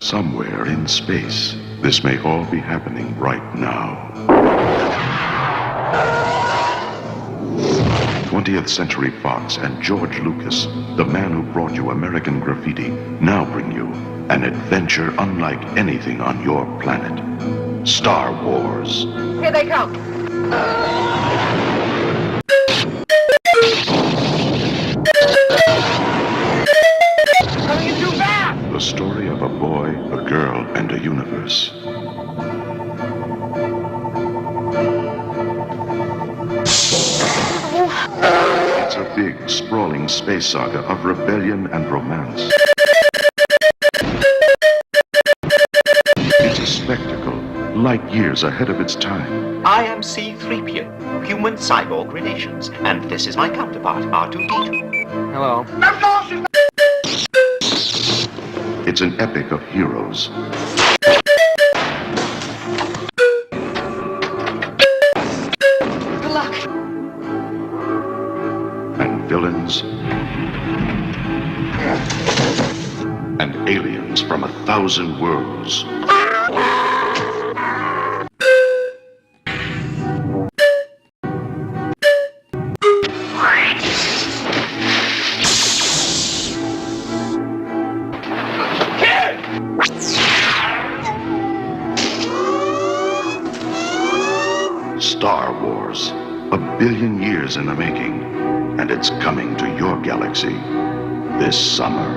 Somewhere in space, this may all be happening right now. 20th Century Fox and George Lucas, the man who brought you American Graffiti, now bring you an adventure unlike anything on your planet. Star Wars. Here they come. Coming in too fast! The story of a boy, a girl, and a universe. It's a big, sprawling space saga of rebellion and romance. It's a spectacle, light years ahead of its time. I am C-3PO, human cyborg relations, and this is my counterpart, R2-D2. Hello. It's an epic of heroes. Good luck. And villains. And aliens from 1,000 worlds. Star Wars, 1 billion years in the making, and it's coming to your galaxy this summer.